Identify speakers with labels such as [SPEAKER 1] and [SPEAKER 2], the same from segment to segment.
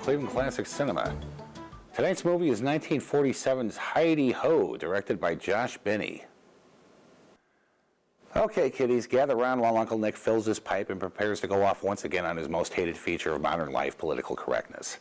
[SPEAKER 1] Cleveland Classic Cinema. Tonight's movie is 1947's Heidi-Ho, directed by Josh Binney. Okay, kiddies, gather around while Uncle Nick fills his pipe and prepares to go off once again on his most hated feature of modern life, political correctness.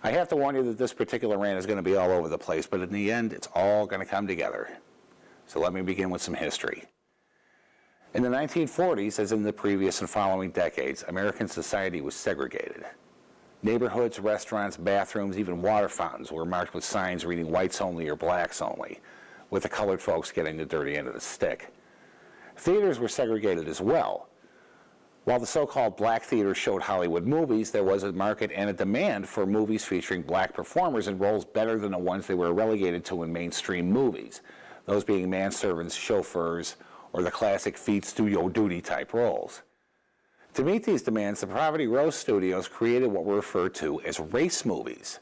[SPEAKER 1] I have to warn you that this particular rant is going to be all over the place, but in the end, it's all going to come together. So let me begin with some history. In the 1940s, as in the previous and following decades, American society was segregated. Neighborhoods, restaurants, bathrooms, even water fountains were marked with signs reading whites only or blacks only, with the colored folks getting the dirty end of the stick. Theaters were segregated as well. While the so-called black theater showed Hollywood movies, there was a market and a demand for movies featuring black performers in roles better than the ones they were relegated to in mainstream movies, those being manservants, chauffeurs, or the classic feet do your duty type roles. To meet these demands, the Poverty Row Studios created what were referred to as race movies.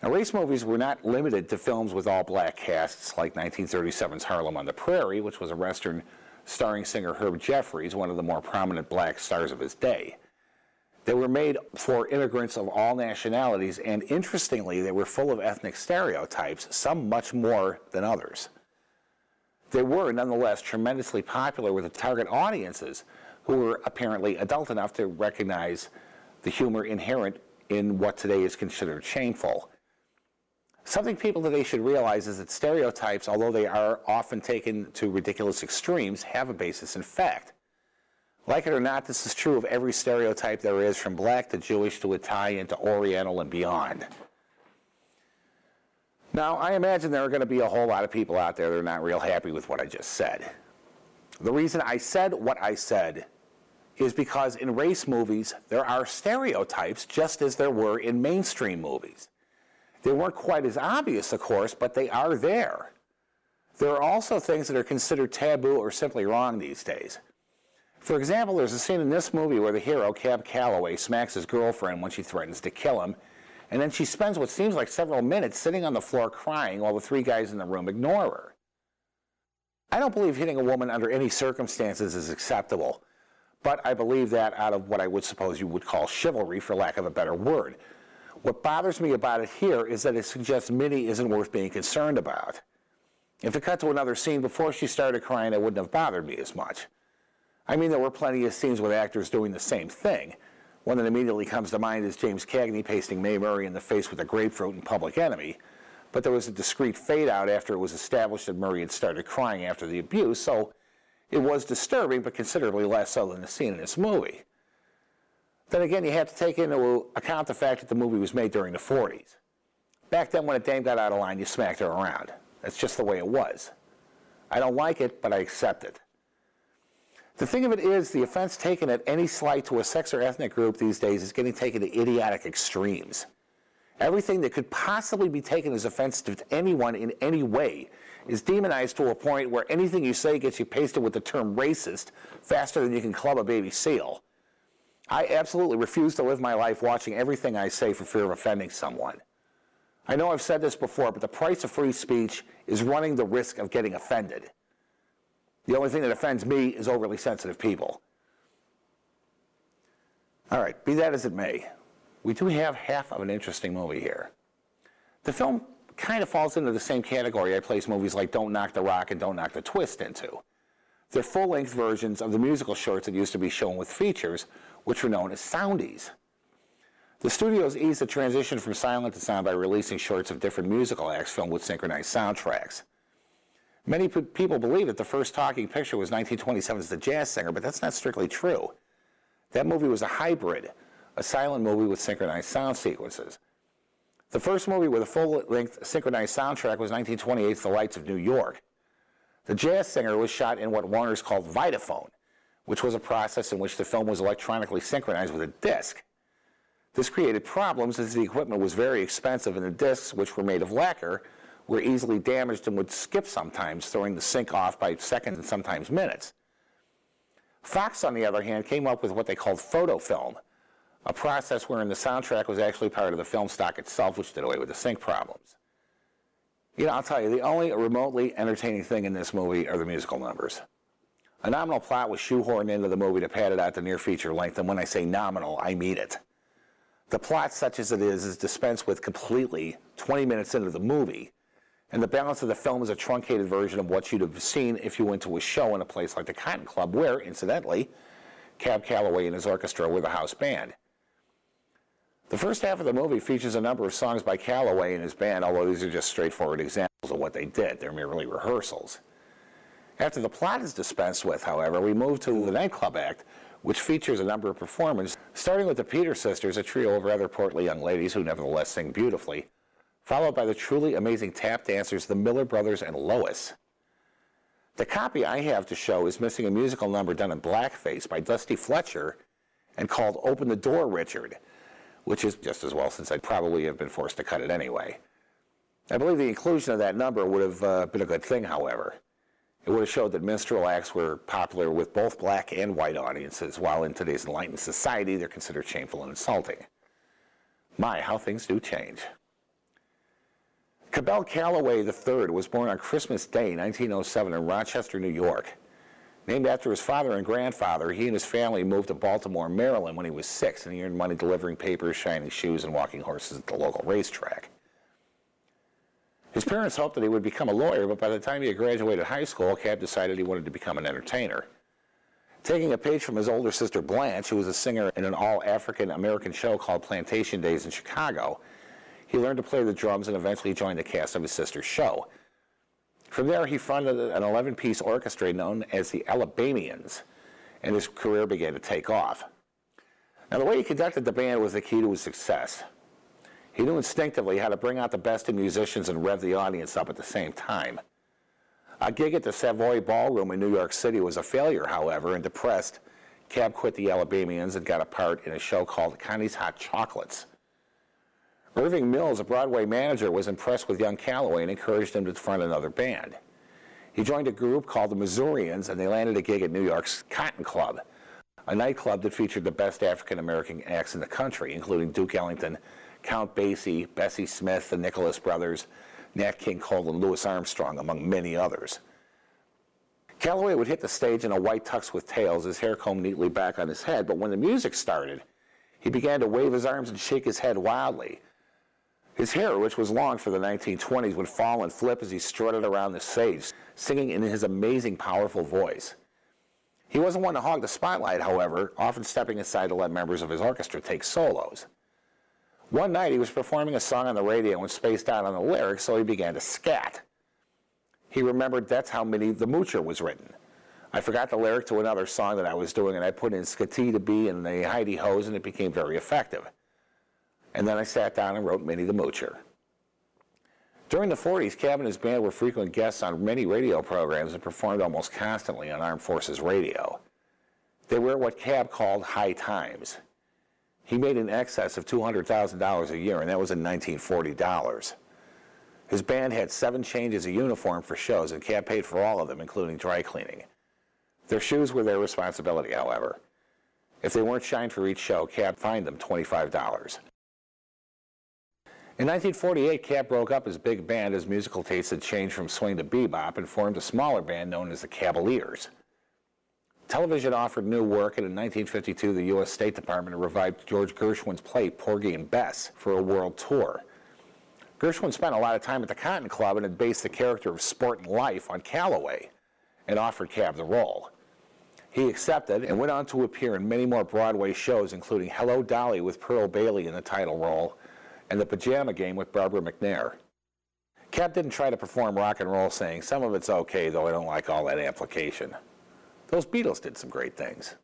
[SPEAKER 1] Now, race movies were not limited to films with all-black casts like 1937's Harlem on the Prairie, which was a Western starring singer Herb Jeffries, one of the more prominent black stars of his day. They were made for immigrants of all nationalities, and interestingly, they were full of ethnic stereotypes, some much more than others. They were, nonetheless, tremendously popular with the target audiences, who were apparently adult enough to recognize the humor inherent in what today is considered shameful. Something people today should realize is that stereotypes, although they are often taken to ridiculous extremes, have a basis in fact. Like it or not, this is true of every stereotype there is, from black to Jewish to Italian to Oriental and beyond. Now, I imagine there are going to be a whole lot of people out there that are not real happy with what I just said. The reason I said what I said is because in race movies, there are stereotypes just as there were in mainstream movies. They weren't quite as obvious, of course, but they are there. There are also things that are considered taboo or simply wrong these days. For example, there's a scene in this movie where the hero, Calloway, smacks his girlfriend when she threatens to kill him, and then she spends what seems like several minutes sitting on the floor crying while the three guys in the room ignore her. I don't believe hitting a woman under any circumstances is acceptable, but I believe that out of what I would suppose you would call chivalry, for lack of a better word. What bothers me about it here is that it suggests Minnie isn't worth being concerned about. If it cut to another scene before she started crying, it wouldn't have bothered me as much. I mean, there were plenty of scenes with actors doing the same thing. One that immediately comes to mind is James Cagney pasting Mae Murray in the face with a grapefruit in Public Enemy, but there was a discreet fade-out after it was established that Murray had started crying after the abuse, so it was disturbing, but considerably less so than the scene in this movie. Then again, you have to take into account the fact that the movie was made during the 40s. Back then, when a dame got out of line, you smacked her around. That's just the way it was. I don't like it, but I accept it. The thing of it is, the offense taken at any slight to a sex or ethnic group these days is getting taken to idiotic extremes. Everything that could possibly be taken as offensive to anyone in any way is demonized to a point where anything you say gets you pasted with the term racist faster than you can club a baby seal. I absolutely refuse to live my life watching everything I say for fear of offending someone. I know I've said this before, but the price of free speech is running the risk of getting offended. The only thing that offends me is overly sensitive people. All right, be that as it may, we do have half of an interesting movie here. The film kind of falls into the same category I place movies like Don't Knock the Rock and Don't Knock the Twist into. They're full-length versions of the musical shorts that used to be shown with features, which were known as soundies. The studios eased the transition from silent to sound by releasing shorts of different musical acts filmed with synchronized soundtracks. Many people believe that the first talking picture was 1927's The Jazz Singer, but that's not strictly true. That movie was a hybrid, a silent movie with synchronized sound sequences. The first movie with a full-length synchronized soundtrack was 1928's The Lights of New York. The Jazz Singer was shot in what Warner's called Vitaphone, which was a process in which the film was electronically synchronized with a disc. This created problems as the equipment was very expensive and the discs, which were made of lacquer, were easily damaged and would skip sometimes, throwing the sync off by seconds and sometimes minutes. Fox, on the other hand, came up with what they called photofilm, a process wherein the soundtrack was actually part of the film stock itself, which did away with the sync problems. You know, I'll tell you, the only remotely entertaining thing in this movie are the musical numbers. A nominal plot was shoehorned into the movie to pad it out to near feature length, and when I say nominal, I mean it. The plot, such as it is dispensed with completely 20 minutes into the movie, and the balance of the film is a truncated version of what you'd have seen if you went to a show in a place like the Cotton Club, where, incidentally, Cab Calloway and his orchestra were the house band. The first half of the movie features a number of songs by Calloway and his band, although these are just straightforward examples of what they did. They're merely rehearsals. After the plot is dispensed with, however, we move to the nightclub act, which features a number of performances, starting with the Peter Sisters, a trio of rather portly young ladies who nevertheless sing beautifully, followed by the truly amazing tap dancers, the Miller Brothers and Lois. The copy I have to show is missing a musical number done in blackface by Dusty Fletcher and called Open the Door, Richard, which is just as well since I'd probably have been forced to cut it anyway. I believe the inclusion of that number would have been a good thing, however. It would have showed that minstrel acts were popular with both black and white audiences, while in today's enlightened society they're considered shameful and insulting. My, how things do change. Cabell Calloway III was born on Christmas Day, 1907 in Rochester, New York. Named after his father and grandfather, he and his family moved to Baltimore, Maryland when he was 6, and he earned money delivering papers, shining shoes, and walking horses at the local racetrack. His parents hoped that he would become a lawyer, but by the time he had graduated high school, Cab decided he wanted to become an entertainer. Taking a page from his older sister Blanche, who was a singer in an all-African American show called Plantation Days in Chicago, he learned to play the drums and eventually joined the cast of his sister's show. From there, he fronted an 11-piece orchestra known as the Alabamians, and his career began to take off. Now, the way he conducted the band was the key to his success. He knew instinctively how to bring out the best in musicians and rev the audience up at the same time. A gig at the Savoy Ballroom in New York City was a failure, however, and depressed, Cab quit the Alabamians and got a part in a show called Connie's Hot Chocolates. Irving Mills, a Broadway manager, was impressed with young Calloway and encouraged him to front another band. He joined a group called the Missourians, and they landed a gig at New York's Cotton Club, a nightclub that featured the best African-American acts in the country, including Duke Ellington, Count Basie, Bessie Smith, the Nicholas Brothers, Nat King Cole, and Louis Armstrong, among many others. Calloway would hit the stage in a white tux with tails, his hair combed neatly back on his head, but when the music started, he began to wave his arms and shake his head wildly. His hair, which was long for the 1920s, would fall and flip as he strutted around the stage, singing in his amazing, powerful voice. He wasn't one to hog the spotlight, however, often stepping aside to let members of his orchestra take solos. One night, he was performing a song on the radio and spaced out on the lyrics, so he began to scat. He remembered That's How Minnie the Moocher was written. I forgot the lyric to another song that I was doing, and I put in Skatee to Be and the Heidi Hoes, and it became very effective. And then I sat down and wrote Minnie the Moocher. During the 40s, Cab and his band were frequent guests on many radio programs and performed almost constantly on Armed Forces Radio. They were what Cab called high times. He made in excess of $200,000 a year, and that was in 1940 dollars. His band had 7 changes of uniform for shows, and Cab paid for all of them, including dry cleaning. Their shoes were their responsibility, however. If they weren't shined for each show, Cab fined them $25. In 1948, Cab broke up his big band as musical tastes had changed from swing to bebop and formed a smaller band known as the Cavaliers. Television offered new work, and in 1952, the U.S. State Department revived George Gershwin's play Porgy and Bess for a world tour. Gershwin spent a lot of time at the Cotton Club and had based the character of Sport and Life on Calloway and offered Cab the role. He accepted and went on to appear in many more Broadway shows, including Hello, Dolly with Pearl Bailey in the title role, and The Pajama Game with Barbara McNair. Cab didn't try to perform rock and roll, saying, "Some of it's okay, though I don't like all that amplification." Those Beatles did some great things.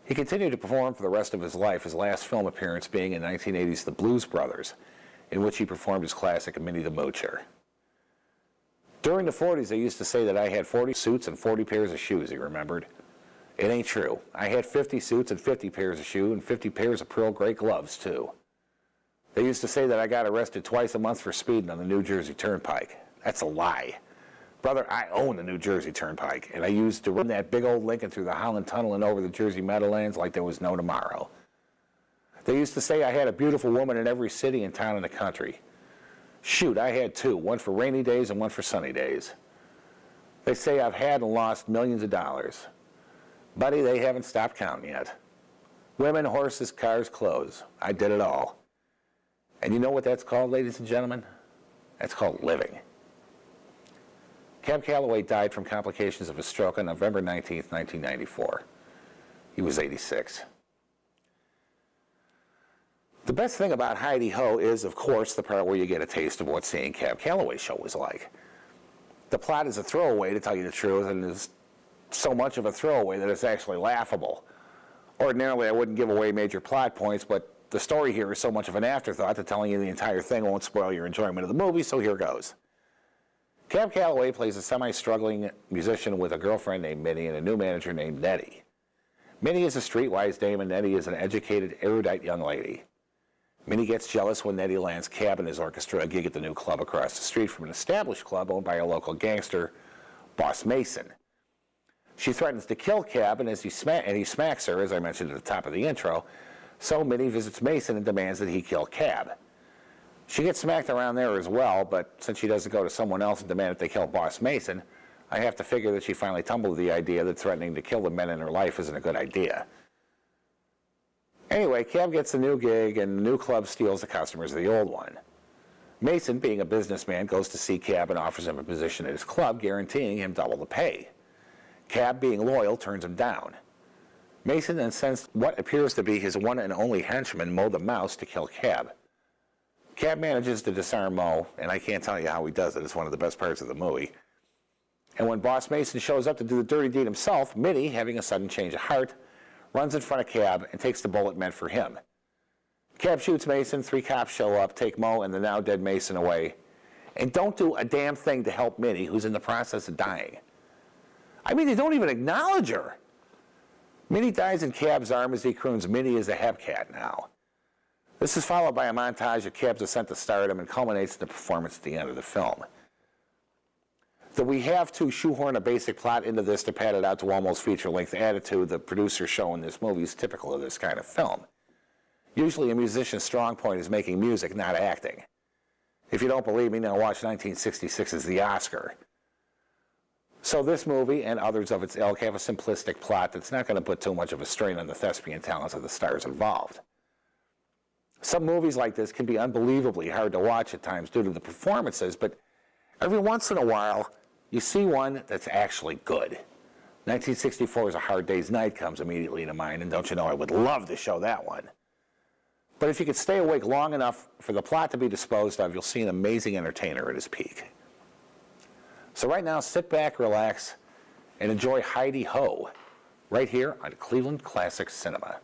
[SPEAKER 1] He continued to perform for the rest of his life, his last film appearance being in 1980's The Blues Brothers, in which he performed his classic Minnie the Moocher. During the 40s, they used to say that I had 40 suits and 40 pairs of shoes, he remembered. It ain't true. I had 50 suits and 50 pairs of shoes and 50 pairs of pearl gray gloves, too. They used to say that I got arrested twice a month for speeding on the New Jersey Turnpike. That's a lie. Brother, I own the New Jersey Turnpike, and I used to run that big old Lincoln through the Holland Tunnel and over the Jersey Meadowlands like there was no tomorrow. They used to say I had a beautiful woman in every city and town in the country. Shoot, I had 2, one for rainy days and one for sunny days. They say I've had and lost millions of dollars. Buddy, they haven't stopped counting yet. Women, horses, cars, clothes. I did it all. And you know what that's called, ladies and gentlemen? That's called living. Cab Calloway died from complications of a stroke on November 19, 1994. He was 86. The best thing about Heidi Ho is, of course, the part where you get a taste of what seeing Cab Calloway's show was like. The plot is a throwaway, to tell you the truth, and is so much of a throwaway that it's actually laughable. Ordinarily, I wouldn't give away major plot points, but the story here is so much of an afterthought that telling you the entire thing won't spoil your enjoyment of the movie, so here goes. Cab Calloway plays a semi-struggling musician with a girlfriend named Minnie and a new manager named Nettie. Minnie is a streetwise dame and Nettie is an educated, erudite young lady. Minnie gets jealous when Nettie lands Cab and his orchestra a gig at the new club across the street from an established club owned by a local gangster, Boss Mason. She threatens to kill Cab, and he smacks her, as I mentioned at the top of the intro, so Minnie visits Mason and demands that he kill Cab. She gets smacked around there as well, but since she doesn't go to someone else and demand that they kill Boss Mason, I have to figure that she finally tumbled to the idea that threatening to kill the men in her life isn't a good idea. Anyway, Cab gets the new gig, and the new club steals the customers of the old one. Mason, being a businessman, goes to see Cab and offers him a position at his club, guaranteeing him double the pay. Cab, being loyal, turns him down. Mason then sends what appears to be his one and only henchman, Mo the Mouse, to kill Cab. Cab manages to disarm Mo, and I can't tell you how he does it. It's one of the best parts of the movie. And when Boss Mason shows up to do the dirty deed himself, Minnie, having a sudden change of heart, runs in front of Cab and takes the bullet meant for him. Cab shoots Mason, 3 cops show up, take Mo and the now dead Mason away, and don't do a damn thing to help Minnie, who's in the process of dying. I mean, they don't even acknowledge her. Minnie dies in Cab's arm as he croons, "Minnie is a hepcat now." This is followed by a montage of Cab's ascent to stardom and culminates in the performance at the end of the film. That we have to shoehorn a basic plot into this to pad it out to almost feature-length attitude the producers show in this movie is typical of this kind of film. Usually a musician's strong point is making music, not acting. If you don't believe me, now watch 1966's The Oscar. So this movie and others of its ilk have a simplistic plot that's not going to put too much of a strain on the thespian talents of the stars involved. Some movies like this can be unbelievably hard to watch at times due to the performances, but every once in a while, you see one that's actually good. 1964's A Hard Day's Night comes immediately to mind, and don't you know I would love to show that one. But if you could stay awake long enough for the plot to be disposed of, you'll see an amazing entertainer at his peak. So right now, sit back, relax, and enjoy Heidi Ho, right here on Cleveland Classic Cinema.